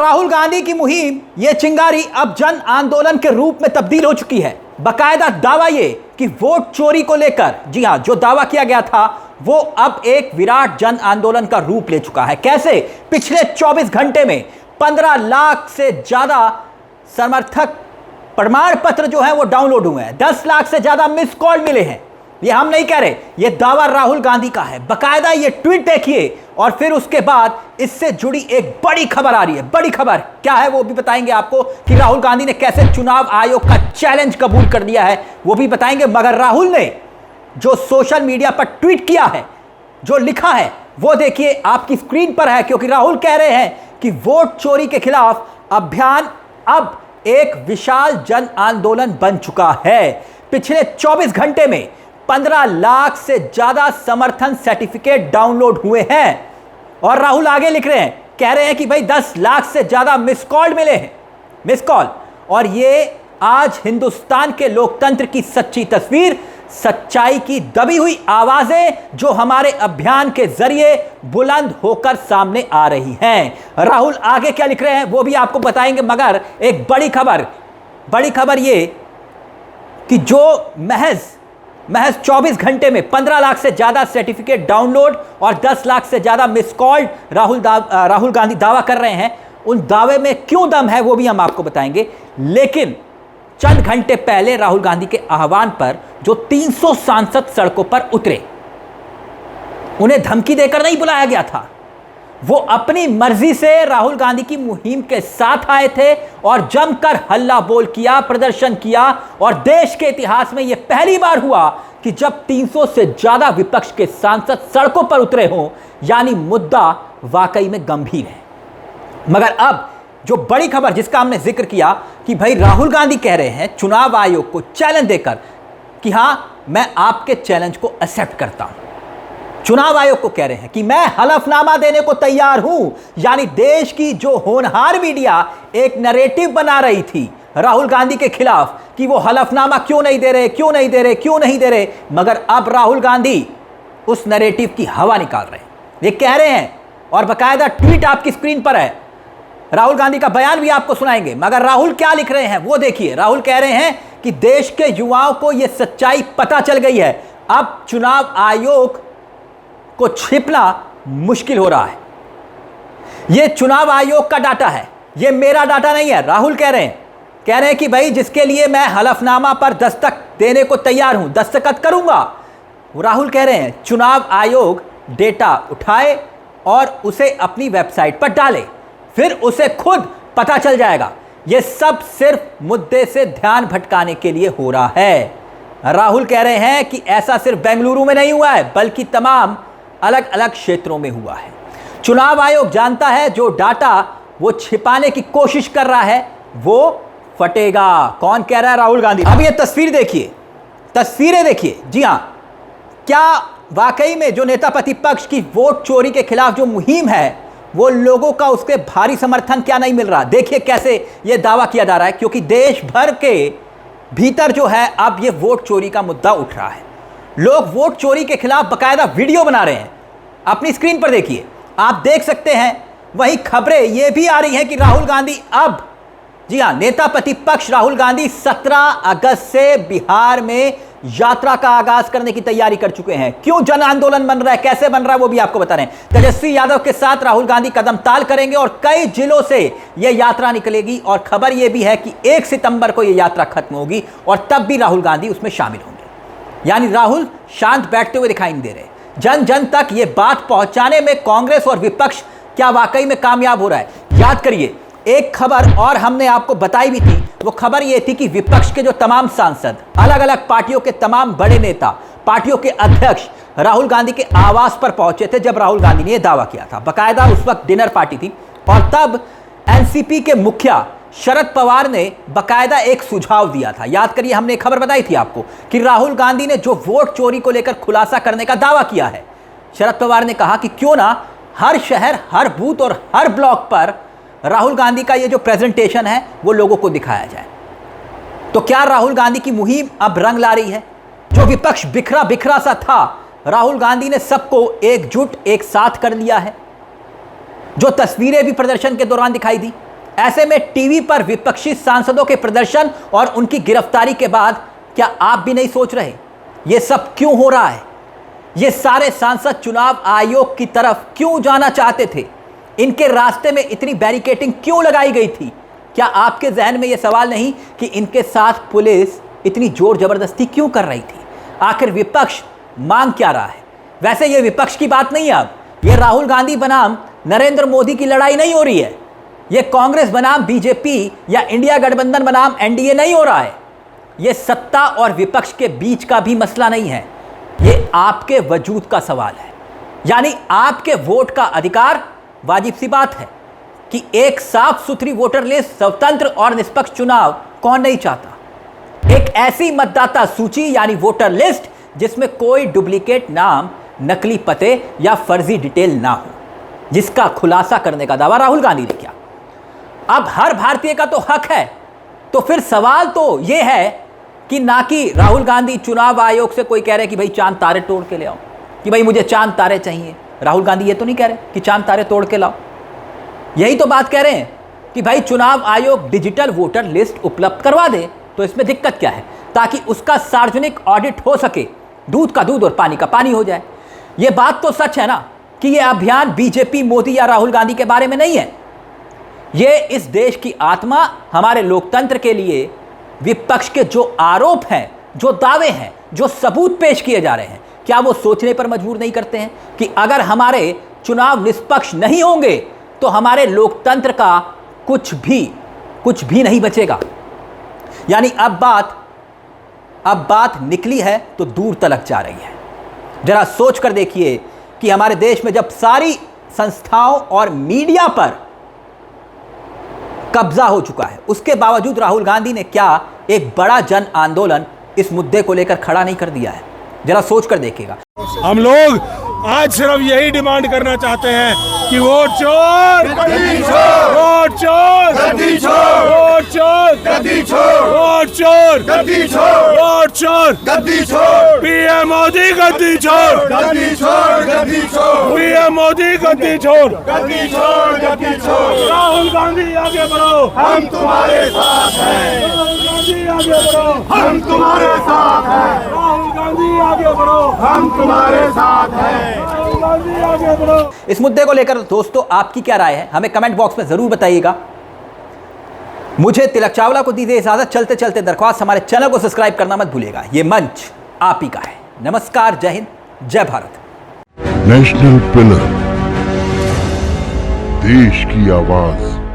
राहुल गांधी की मुहिम ये चिंगारी अब जन आंदोलन के रूप में तब्दील हो चुकी है। बाकायदा दावा ये कि वोट चोरी को लेकर, जी हां, जो दावा किया गया था वो अब एक विराट जन आंदोलन का रूप ले चुका है। कैसे? पिछले 24 घंटे में 15 लाख से ज्यादा समर्थक प्रमाण पत्र जो है वो डाउनलोड हुए हैं, 10 लाख से ज्यादा मिस कॉल मिले हैं। ये हम नहीं कह रहे, ये दावा राहुल गांधी का है। बाकायदा ये ट्वीट देखिए और फिर उसके बाद इससे जुड़ी एक बड़ी खबर आ रही है। बड़ी खबर क्या है वो भी बताएंगे आपको कि राहुल गांधी ने कैसे चुनाव आयोग का चैलेंज कबूल कर लिया है, वो भी बताएंगे। मगर राहुल ने जो सोशल मीडिया पर ट्वीट किया है, जो लिखा है, वो देखिए आपकी स्क्रीन पर है। क्योंकि राहुल कह रहे हैं कि वोट चोरी के खिलाफ अभियान अब एक विशाल जन आंदोलन बन चुका है। पिछले 24 घंटे में 15 लाख से ज्यादा समर्थन सर्टिफिकेट डाउनलोड हुए हैं। और राहुल आगे लिख रहे हैं, कह रहे हैं कि भाई 10 लाख से ज्यादा मिस कॉल मिले हैं, मिस कॉल। और ये आज हिंदुस्तान के लोकतंत्र की सच्ची तस्वीर, सच्चाई की दबी हुई आवाजें जो हमारे अभियान के जरिए बुलंद होकर सामने आ रही हैं। राहुल आगे क्या लिख रहे हैं वो भी आपको बताएंगे। मगर एक बड़ी खबर ये कि जो महज 24 घंटे में 15 लाख से ज्यादा सर्टिफिकेट डाउनलोड और 10 लाख से ज्यादा मिस कॉल राहुल गांधी दावा कर रहे हैं, उन दावे में क्यों दम है वो भी हम आपको बताएंगे। लेकिन चंद घंटे पहले राहुल गांधी के आह्वान पर जो 300 सांसद सड़कों पर उतरे, उन्हें धमकी देकर नहीं बुलाया गया था। वो अपनी मर्जी से राहुल गांधी की मुहिम के साथ आए थे और जमकर हल्ला बोल किया, प्रदर्शन किया। और देश के इतिहास में यह पहली बार हुआ कि जब 300 से ज्यादा विपक्ष के सांसद सड़कों पर उतरे हों, यानी मुद्दा वाकई में गंभीर है। मगर अब जो बड़ी खबर जिसका हमने जिक्र किया कि भाई राहुल गांधी कह रहे हैं चुनाव आयोग को चैलेंज देकर कि हां, मैं आपके चैलेंज को एक्सेप्ट करता हूं। चुनाव आयोग को कह रहे हैं कि मैं हलफनामा देने को तैयार हूं। यानी देश की जो होनहार मीडिया एक नैरेटिव बना रही थी राहुल गांधी के खिलाफ कि वो हलफनामा क्यों नहीं दे रहे, मगर अब राहुल गांधी उस नैरेटिव की हवा निकाल रहे हैं। ये कह रहे हैं और बाकायदा ट्वीट आपकी स्क्रीन पर है, राहुल गांधी का बयान भी आपको सुनाएंगे। मगर राहुल क्या लिख रहे हैं वो देखिए। राहुल कह रहे हैं कि देश के युवाओं को यह सच्चाई पता चल गई है, अब चुनाव आयोग को छिपना मुश्किल हो रहा है। यह चुनाव आयोग का डाटा है, यह मेरा डाटा नहीं है। राहुल कह रहे हैं कि भाई जिसके लिए मैं हलफनामा पर दस्तक देने को तैयार हूं, दस्तखत करूंगा। राहुल कह रहे हैं चुनाव आयोग डेटा उठाए और उसे अपनी वेबसाइट पर डाले, फिर उसे खुद पता चल जाएगा। यह सब सिर्फ मुद्दे से ध्यान भटकाने के लिए हो रहा है। राहुल कह रहे हैं कि ऐसा सिर्फ बेंगलुरु में नहीं हुआ है, बल्कि तमाम अलग अलग क्षेत्रों में हुआ है। चुनाव आयोग जानता है जो डाटा वो छिपाने की कोशिश कर रहा है वो फटेगा। कौन कह रहा है? राहुल गांधी। अब ये तस्वीरें देखिए। जी हां, क्या वाकई में जो नेता प्रतिपक्ष की वोट चोरी के खिलाफ जो मुहिम है वो लोगों का उसके भारी समर्थन क्या नहीं मिल रहा? देखिए कैसे ये दावा किया जा रहा है। क्योंकि देश भर के भीतर जो है अब ये वोट चोरी का मुद्दा उठ रहा है। लोग वोट चोरी के खिलाफ बाकायदा वीडियो बना रहे हैं। अपनी स्क्रीन पर देखिए, आप देख सकते हैं। वहीं खबरें ये भी आ रही हैं कि राहुल गांधी अब, जी हां, नेता प्रतिपक्ष राहुल गांधी 17 अगस्त से बिहार में यात्रा का आगाज करने की तैयारी कर चुके हैं। क्यों जन आंदोलन बन रहा है, कैसे बन रहा है वो भी आपको बता रहे हैं। तेजस्वी यादव के साथ राहुल गांधी कदम ताल करेंगे और कई जिलों से यह यात्रा निकलेगी। और खबर यह भी है कि 1 सितंबर को यह यात्रा खत्म होगी और तब भी राहुल गांधी उसमें शामिल होंगे। यानी राहुल शांत बैठते हुए दिखाई नहीं दे रहे। जन जन तक यह बात पहुंचाने में कांग्रेस और विपक्ष क्या वाकई में कामयाब हो रहा है? याद करिए, एक खबर और हमने आपको बताई भी थी। वो खबर ये थी कि विपक्ष के जो तमाम सांसद, अलग अलग पार्टियों के तमाम बड़े नेता, पार्टियों के अध्यक्ष राहुल गांधी के आवास पर पहुंचे थे जब राहुल गांधी ने यह दावा किया था। बाकायदा उस वक्त डिनर पार्टी थी और तब एनसीपी के मुखिया शरद पवार ने बाकायदा एक सुझाव दिया था। याद करिए, हमने एक खबर बताई थी आपको कि राहुल गांधी ने जो वोट चोरी को लेकर खुलासा करने का दावा किया है, शरद पवार ने कहा कि क्यों ना हर शहर, हर बूथ और हर ब्लॉक पर राहुल गांधी का ये जो प्रेजेंटेशन है वो लोगों को दिखाया जाए। तो क्या राहुल गांधी की मुहिम अब रंग ला रही है? जो विपक्ष बिखरा बिखरा सा था, राहुल गांधी ने सबको एकजुट एक साथ कर लिया है। जो तस्वीरें भी प्रदर्शन के दौरान दिखाई दी, ऐसे में टीवी पर विपक्षी सांसदों के प्रदर्शन और उनकी गिरफ्तारी के बाद क्या आप भी नहीं सोच रहे यह सब क्यों हो रहा है? ये सारे सांसद चुनाव आयोग की तरफ क्यों जाना चाहते थे? इनके रास्ते में इतनी बैरिकेडिंग क्यों लगाई गई थी? क्या आपके जहन में यह सवाल नहीं कि इनके साथ पुलिस इतनी जोर जबरदस्ती क्यों कर रही थी? आखिर विपक्ष मांग क्या रहा है? वैसे यह विपक्ष की बात नहीं है, अब यह राहुल गांधी बनाम नरेंद्र मोदी की लड़ाई नहीं हो रही है। यह कांग्रेस बनाम बीजेपी या इंडिया गठबंधन बनाम एनडीए नहीं हो रहा है। यह सत्ता और विपक्ष के बीच का भी मसला नहीं है, यह आपके वजूद का सवाल है। यानी आपके वोट का अधिकार। वाजिब सी बात है कि एक साफ सुथरी वोटर लिस्ट, स्वतंत्र और निष्पक्ष चुनाव कौन नहीं चाहता? एक ऐसी मतदाता सूची यानी वोटर लिस्ट जिसमें कोई डुप्लीकेट नाम, नकली पते या फर्जी डिटेल ना हो, जिसका खुलासा करने का दावा राहुल गांधी ने किया। अब हर भारतीय का तो हक है, तो फिर सवाल तो यह है कि ना कि राहुल गांधी चुनाव आयोग से कोई कह रहे कि भाई चांद तारे तोड़ के ले आओ, कि भाई मुझे चांद तारे चाहिए। राहुल गांधी ये तो नहीं कह रहे कि चांद तारे तोड़ के लाओ। यही तो बात कह रहे हैं कि भाई चुनाव आयोग डिजिटल वोटर लिस्ट उपलब्ध करवा दे, तो इसमें दिक्कत क्या है? ताकि उसका सार्वजनिक ऑडिट हो सके, दूध का दूध और पानी का पानी हो जाए। यह बात तो सच है ना कि यह अभियान बीजेपी, मोदी या राहुल गांधी के बारे में नहीं है। यह इस देश की आत्मा, हमारे लोकतंत्र के लिए विपक्ष के जो आरोप हैं, जो दावे हैं, जो सबूत पेश किए जा रहे हैं, क्या वो सोचने पर मजबूर नहीं करते हैं कि अगर हमारे चुनाव निष्पक्ष नहीं होंगे तो हमारे लोकतंत्र का कुछ भी नहीं बचेगा। यानी अब बात निकली है तो दूर तलक जा रही है। जरा सोच कर देखिए कि हमारे देश में जब सारी संस्थाओं और मीडिया पर कब्जा हो चुका है, उसके बावजूद राहुल गांधी ने क्या एक बड़ा जन आंदोलन इस मुद्दे को लेकर खड़ा नहीं कर दिया है? जरा सोच कर देखिएगा। हम लोग आज सिर्फ यही डिमांड करना चाहते हैं कि वोट चोर, वोट चोर, वोट चोर, वोट चोर, वोट चोर, पीएम मोदी गद्दी छोड़, पीएम मोदी गद्दी छोड़, राहुल गांधी आगे बढ़ो, हम तुम्हारे साथ हैं, राहुल गांधी आगे बढ़ो, हम तुम्हारे साथ हैं, राहुल गांधी आगे बढ़ो, हम तुम्हारे साथ हैं, राहुल गांधी आगे बढ़ो। इस मुद्दे को लेकर दोस्तों आपकी क्या राय है, हमें कमेंट बॉक्स में जरूर बताइएगा। मुझे तिलक चावला को दीजिए इजाजत। चलते चलते दरख्वास्त, हमारे चैनल को सब्सक्राइब करना मत भूलिएगा। ये मंच आप ही का है। नमस्कार, जय हिंद, जय भारत। नेशनल पिलर, देश की आवाज।